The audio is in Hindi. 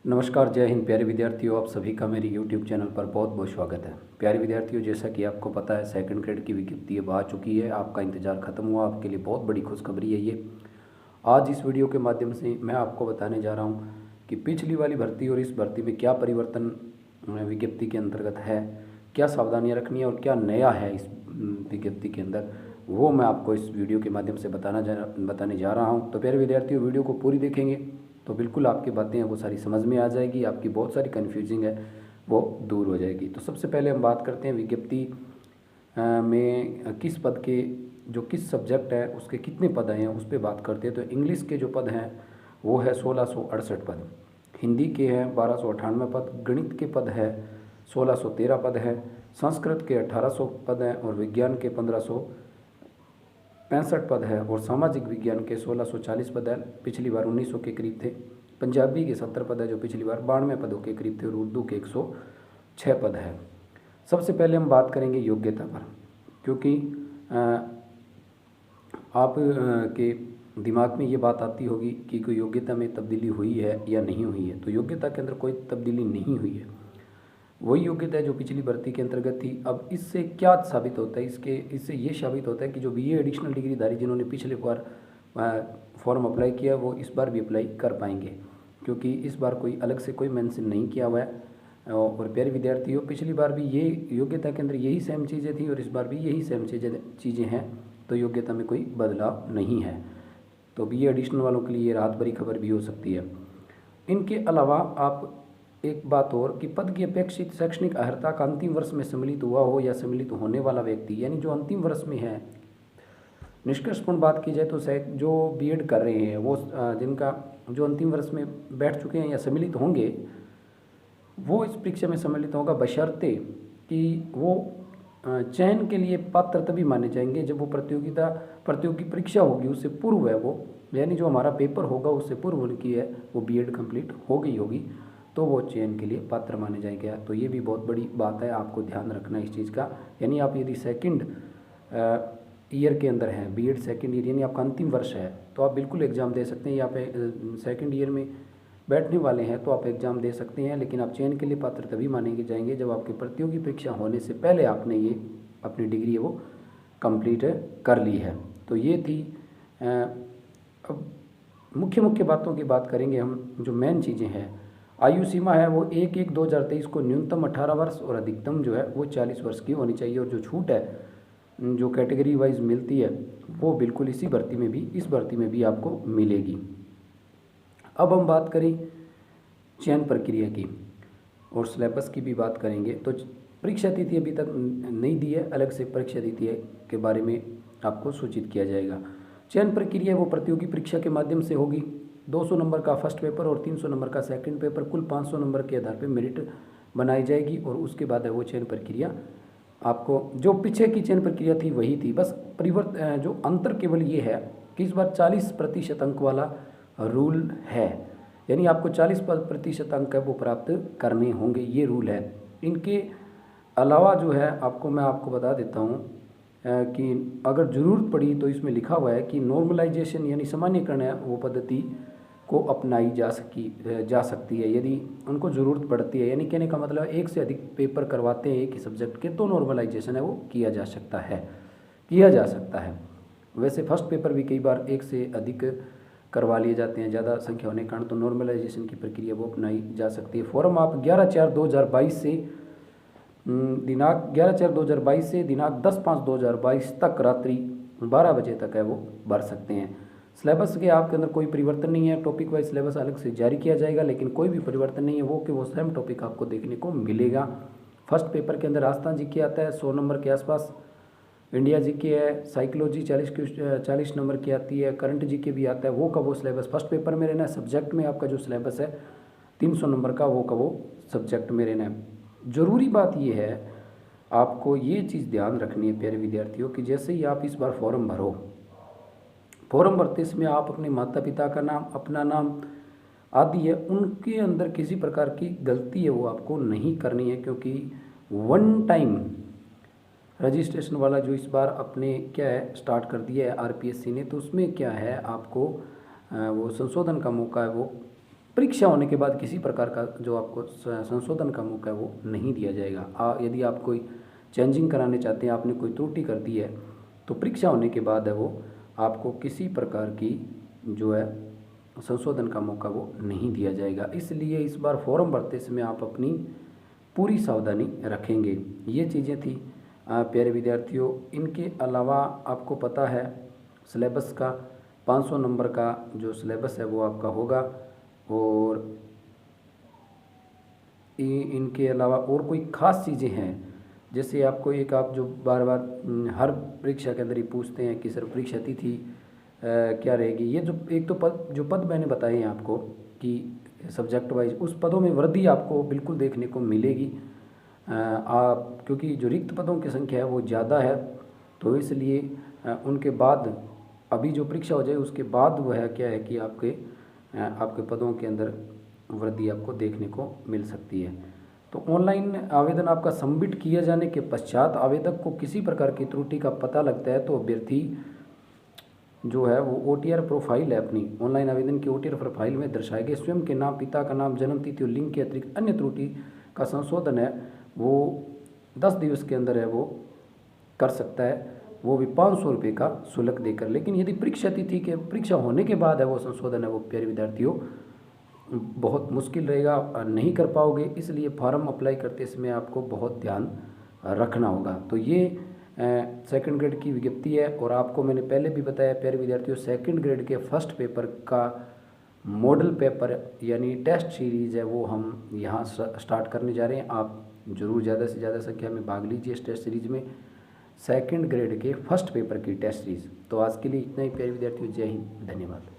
नमस्कार, जय हिंद प्यारे विद्यार्थियों। आप सभी का मेरे YouTube चैनल पर बहुत बहुत स्वागत है। प्यारे विद्यार्थियों, जैसा कि आपको पता है सेकंड ग्रेड की विज्ञप्ति अब आ चुकी है। आपका इंतज़ार खत्म हुआ, आपके लिए बहुत बड़ी खुशखबरी है ये। आज इस वीडियो के माध्यम से मैं आपको बताने जा रहा हूँ कि पिछली वाली भर्ती और इस भर्ती में क्या परिवर्तन विज्ञप्ति के अंतर्गत है, क्या सावधानियाँ रखनी है और क्या नया है इस विज्ञप्ति के अंदर, वो मैं आपको इस वीडियो के माध्यम से बताने जा रहा हूँ। तो प्यारे विद्यार्थियों, वीडियो को पूरी देखेंगे तो बिल्कुल आपकी बातें हैं वो सारी समझ में आ जाएगी, आपकी बहुत सारी कन्फ्यूजिंग है वो दूर हो जाएगी। तो सबसे पहले हम बात करते हैं विज्ञप्ति में किस पद के, जो किस सब्जेक्ट है उसके कितने पद हैं उस पर बात करते हैं। तो इंग्लिश के जो पद हैं वो है 1668 पद, हिंदी के हैं 1298 पद, गणित के पद है 1613 पद है, संस्कृत के 1800 पद हैं और विज्ञान के 1565 पद है और सामाजिक विज्ञान के 1640 पद है, पिछली बार 1900 के करीब थे। पंजाबी के 70 पद है जो पिछली बार 92 पदों के करीब थे और उर्दू के 106 पद है। सबसे पहले हम बात करेंगे योग्यता पर, क्योंकि आप के दिमाग में ये बात आती होगी कि कोई योग्यता में तब्दीली हुई है या नहीं हुई है। तो योग्यता के अंदर कोई तब्दीली नहीं हुई है, वही योग्यता है जो पिछली भर्ती के अंतर्गत थी। अब इससे क्या साबित होता है, इससे ये साबित होता है कि जो बीए एडिशनल डिग्रीधारी जिन्होंने पिछले बार फॉर्म अप्लाई किया वो इस बार भी अप्लाई कर पाएंगे, क्योंकि इस बार कोई अलग से कोई मेंशन नहीं किया हुआ है। और प्यारे विद्यार्थियों, पिछली बार भी ये योग्यता के अंदर यही सेम चीज़ें थी और इस बार भी यही सेम चीज़ें हैं, तो योग्यता में कोई बदलाव नहीं है। तो बीए एडिशनल वालों के लिए ये राहत भरी खबर भी हो सकती है। इनके अलावा आप एक बात और कि पद की अपेक्षित शैक्षणिक अर्हता का अंतिम वर्ष में सम्मिलित हुआ हो या सम्मिलित होने वाला व्यक्ति, यानी जो अंतिम वर्ष में है। निष्कर्षपूर्ण बात की जाए तो जो बीएड कर रहे हैं वो जिनका जो अंतिम वर्ष में बैठ चुके हैं या सम्मिलित होंगे वो इस परीक्षा में सम्मिलित होगा, बशर्ते कि वो चयन के लिए पात्र तभी माने जाएंगे जब वो प्रतियोगी परीक्षा होगी उससे पूर्व है वो, यानी जो हमारा पेपर होगा उससे पूर्व उनकी है वो बीएड कंप्लीट हो गई होगी, तो वो चयन के लिए पात्र माने जाएंगे। तो ये भी बहुत बड़ी बात है, आपको ध्यान रखना इस चीज़ का। यानी आप यदि सेकंड ईयर के अंदर हैं, बीएड सेकंड ईयर यानी आपका अंतिम वर्ष है, तो आप बिल्कुल एग्ज़ाम दे सकते हैं। या पे सेकंड ईयर में बैठने वाले हैं तो आप एग्ज़ाम दे सकते हैं, लेकिन आप चयन के लिए पात्र तभी मानेंगे जाएंगे जब आपकी प्रतियोगी परीक्षा होने से पहले आपने ये अपनी डिग्री है वो कंप्लीट कर ली है। तो ये थी। अब मुख्य बातों की बात करेंगे हम। जो मेन चीज़ें हैं, आयु सीमा है वो 1/1/2023 को न्यूनतम 18 वर्ष और अधिकतम जो है वो 40 वर्ष की होनी चाहिए। और जो छूट है जो कैटेगरी वाइज मिलती है वो बिल्कुल इस भर्ती में भी आपको मिलेगी। अब हम बात करें चयन प्रक्रिया की और सिलेबस की भी बात करेंगे। तो परीक्षा तिथि अभी तक नहीं दी है, अलग से परीक्षा तिथि के बारे में आपको सूचित किया जाएगा। चयन प्रक्रिया वो प्रतियोगी परीक्षा के माध्यम से होगी। 200 नंबर का फर्स्ट पेपर और 300 नंबर का सेकंड पेपर, कुल 500 नंबर के आधार पर मेरिट बनाई जाएगी और उसके बाद है वो चयन प्रक्रिया। आपको जो पीछे की चयन प्रक्रिया थी वही थी, बस जो अंतर केवल ये है कि इस बार 40% अंक वाला रूल है, यानी आपको 40% अंक है वो प्राप्त करने होंगे, ये रूल है। इनके अलावा जो है मैं आपको बता देता हूँ कि अगर ज़रूरत पड़ी तो इसमें लिखा हुआ है कि नॉर्मलाइजेशन यानी सामान्यकरण है वो पद्धति को अपनाई जा सकती है यदि उनको ज़रूरत पड़ती है। यानी कहने का मतलब एक से अधिक पेपर करवाते हैं एक ही सब्जेक्ट के, तो नॉर्मलाइजेशन है वो किया जा सकता है। वैसे फर्स्ट पेपर भी कई बार एक से अधिक करवा लिए जाते हैं ज़्यादा संख्या होने के कारण, तो नॉर्मलाइजेशन की प्रक्रिया वो अपनाई जा सकती है। फॉर्म आप 11/4/2022 से दिनांक 11/4/2022 से दिनांक 10/5/2022 तक रात्रि 12 बजे तक है वो भर सकते हैं। सिलेबस के आपके अंदर कोई परिवर्तन नहीं है, टॉपिक वाइज सिलेबस अलग से जारी किया जाएगा, लेकिन कोई भी परिवर्तन नहीं है वो सेम टॉपिक आपको देखने को मिलेगा। फर्स्ट पेपर के अंदर राजस्थान जी के आता है 100 नंबर के आसपास, इंडिया जी के है, साइकोलॉजी 40 नंबर की आती है, करंट जी के भी आता है, वो का वो सिलेबस फर्स्ट पेपर में रहना है। सब्जेक्ट में आपका जो सिलेबस है 300 नंबर का वो का वो सब्जेक्ट में रहना है। ज़रूरी बात ये है, आपको ये चीज़ ध्यान रखनी है प्यारे विद्यार्थियों कि जैसे ही आप इस बार फॉर्म भरते समय आप अपने माता पिता का नाम, अपना नाम आदि है उनके अंदर किसी प्रकार की गलती है वो आपको नहीं करनी है, क्योंकि वन टाइम रजिस्ट्रेशन वाला जो इस बार अपने क्या है स्टार्ट कर दिया है आरपीएससी ने, तो उसमें क्या है आपको वो संशोधन का मौका है वो परीक्षा होने के बाद किसी प्रकार का जो आपको संशोधन का मौका है वो नहीं दिया जाएगा। यदि आप कोई चेंजिंग कराने चाहते हैं, आपने कोई त्रुटि कर दी है, तो परीक्षा होने के बाद है वो आपको किसी प्रकार की जो है संशोधन का मौका वो नहीं दिया जाएगा। इसलिए इस बार फॉर्म भरते समय आप अपनी पूरी सावधानी रखेंगे। ये चीज़ें थी प्यारे विद्यार्थियों। इनके अलावा आपको पता है सिलेबस का 500 नंबर का जो सिलेबस है वो आपका होगा, और इनके अलावा और कोई ख़ास चीज़ें हैं, जैसे आपको एक आप जो बार बार हर परीक्षा के अंदर ही पूछते हैं कि सर परीक्षा तिथि क्या रहेगी। ये जो एक तो पद मैंने बताए हैं आपको कि सब्जेक्ट वाइज, उस पदों में वृद्धि आपको बिल्कुल देखने को मिलेगी। आप क्योंकि जो रिक्त पदों की संख्या है वो ज़्यादा है, तो इसलिए उनके बाद अभी जो परीक्षा हो जाए उसके बाद वह क्या है कि आपके पदों के अंदर वृद्धि आपको देखने को मिल सकती है। तो ऑनलाइन आवेदन आपका सबमिट किए जाने के पश्चात आवेदक को किसी प्रकार की त्रुटि का पता लगता है तो अभ्यर्थी जो है वो OTR प्रोफाइल है अपनी ऑनलाइन आवेदन की OTR प्रोफाइल में दर्शाए गए स्वयं के नाम, पिता का नाम, जन्म तिथि और लिंग के अतिरिक्त अन्य त्रुटि का संशोधन है वो 10 दिवस के अंदर है वो कर सकता है, वो भी 500 रुपये का शुल्क देकर। लेकिन यदि परीक्षा होने के बाद है वो संशोधन है वो प्यारे विद्यार्थियों बहुत मुश्किल रहेगा, नहीं कर पाओगे। इसलिए फॉर्म अप्लाई करते समय आपको बहुत ध्यान रखना होगा। तो ये सेकंड ग्रेड की विज्ञप्ति है, और आपको मैंने पहले भी बताया प्यारे विद्यार्थियों सेकंड ग्रेड के फर्स्ट पेपर का मॉडल पेपर यानी टेस्ट सीरीज़ है वो हम यहाँ स्टार्ट करने जा रहे हैं। आप ज़रूर ज़्यादा से ज़्यादा संख्या में भाग लीजिए इस टेस्ट सीरीज़ में, सेकंड ग्रेड के फर्स्ट पेपर की टेस्ट सीरीज़। तो आज के लिए इतना ही प्यारे विद्यार्थियों, जय हिंद, धन्यवाद।